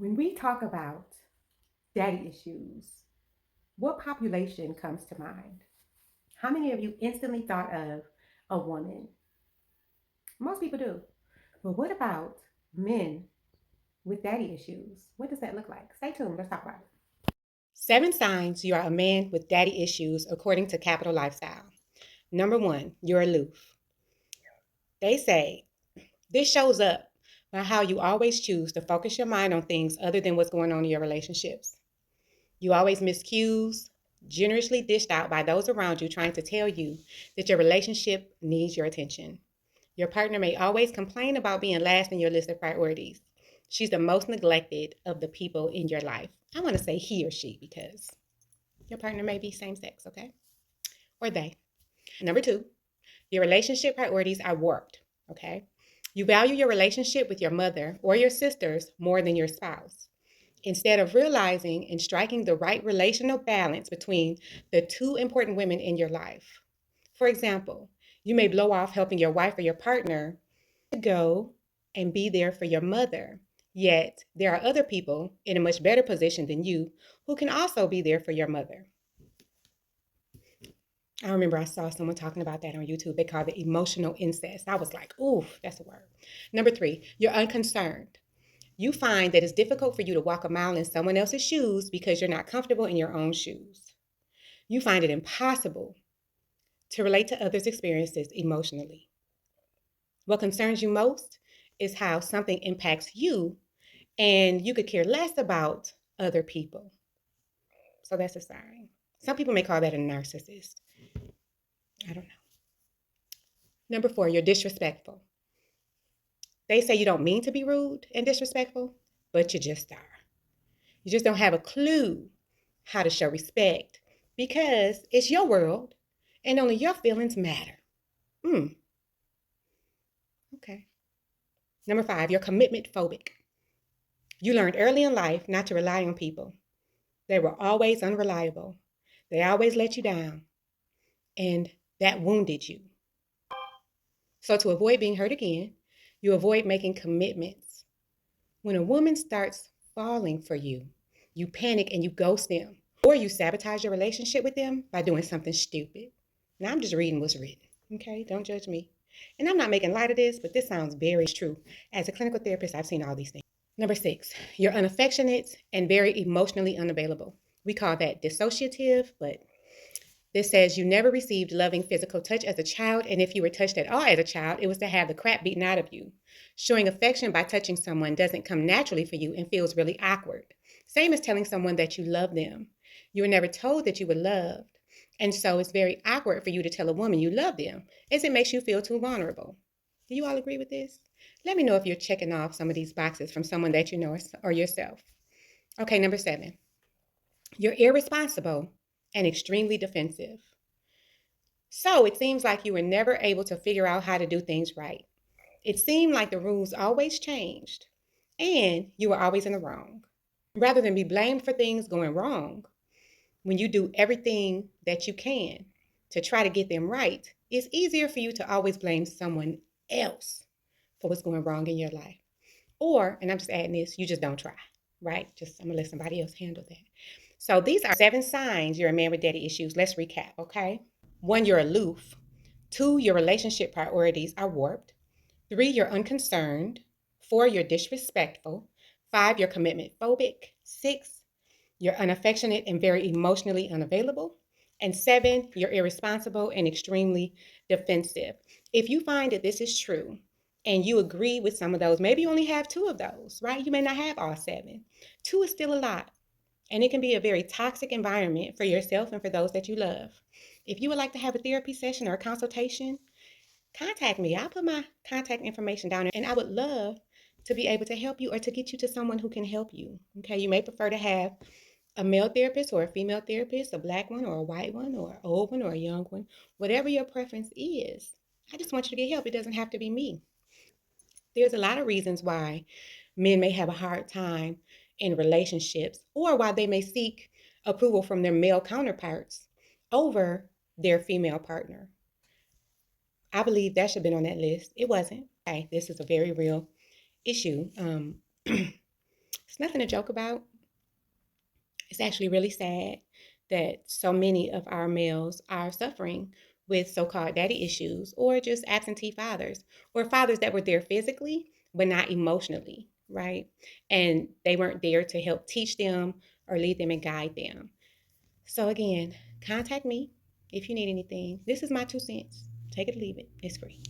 When we talk about daddy issues, what population comes to mind? How many of you instantly thought of a woman? Most people do. But what about men with daddy issues? What does that look like? Stay tuned. Let's talk about it. 7 signs you are a man with daddy issues according to Capital Lifestyle. Number one, you're aloof. They say this shows up by how you always choose to focus your mind on things other than what's going on in your relationships. You always miss cues, generously dished out by those around you trying to tell you that your relationship needs your attention. Your partner may always complain about being last in your list of priorities. She's the most neglected of the people in your life. I want to say he or she because your partner may be same sex, okay? Or they. Number two, your relationship priorities are warped, okay? You value your relationship with your mother or your sisters more than your spouse. Instead of realizing and striking the right relational balance between the two important women in your life. For example, you may blow off helping your wife or your partner to go and be there for your mother. Yet, there are other people in a much better position than you who can also be there for your mother. I remember I saw someone talking about that on YouTube. They called it emotional incest. I was like, ooh, that's a word. Number three, you're unconcerned. You find that it's difficult for you to walk a mile in someone else's shoes because you're not comfortable in your own shoes. You find it impossible to relate to others' experiences emotionally. What concerns you most is how something impacts you, and you could care less about other people. So that's a sign. Some people may call that a narcissist. I don't know. Number four, you're disrespectful. They say you don't mean to be rude and disrespectful, but you just are. You just don't have a clue how to show respect because it's your world and only your feelings matter. Okay. Number five, you're commitment phobic. You learned early in life not to rely on people. They were always unreliable. They always let you down, and that wounded you. So, to avoid being hurt again, you avoid making commitments. When a woman starts falling for you, you panic and you ghost them, or you sabotage your relationship with them by doing something stupid. Now, I'm just reading what's written, okay? Don't judge me. And I'm not making light of this, but this sounds very true. As a clinical therapist, I've seen all these things. Number six, you're unaffectionate and very emotionally unavailable. We call that dissociative, but this says you never received loving physical touch as a child, and if you were touched at all as a child, it was to have the crap beaten out of you. Showing affection by touching someone doesn't come naturally for you and feels really awkward. Same as telling someone that you love them. You were never told that you were loved, and so it's very awkward for you to tell a woman you love them, as it makes you feel too vulnerable. Do you all agree with this? Let me know if you're checking off some of these boxes from someone that you know or yourself. Okay, number seven, you're irresponsible and extremely defensive. So it seems like you were never able to figure out how to do things right. It seemed like the rules always changed and you were always in the wrong. Rather than be blamed for things going wrong, when you do everything that you can to try to get them right, it's easier for you to always blame someone else for what's going wrong in your life. Or, and I'm just adding this, you just don't try, right? Just, I'm gonna let somebody else handle that. So these are 7 signs you're a man with daddy issues. Let's recap, okay? One, you're aloof. Two, your relationship priorities are warped. Three, you're unconcerned. Four, you're disrespectful. Five, you're commitment phobic. Six, you're unaffectionate and very emotionally unavailable. And seven, you're irresponsible and extremely defensive. If you find that this is true and you agree with some of those, maybe you only have two of those, right? You may not have all seven. Two is still a lot. And it can be a very toxic environment for yourself and for those that you love. If you would like to have a therapy session or a consultation, contact me. I'll put my contact information down there and I would love to be able to help you or to get you to someone who can help you. Okay, you may prefer to have a male therapist or a female therapist, a black one or a white one or an old one or a young one, whatever your preference is. I just want you to get help. It doesn't have to be me. There's a lot of reasons why men may have a hard time in relationships or why they may seek approval from their male counterparts over their female partner. I believe that should have been on that list. It wasn't. Okay, this is a very real issue. It's nothing to joke about. It's actually really sad that so many of our males are suffering with so called daddy issues or just absentee fathers or fathers that were there physically but not emotionally, right? And they weren't there to help teach them or lead them and guide them. So, again, contact me if you need anything. This is my 2 cents. Take it or leave it, it's free.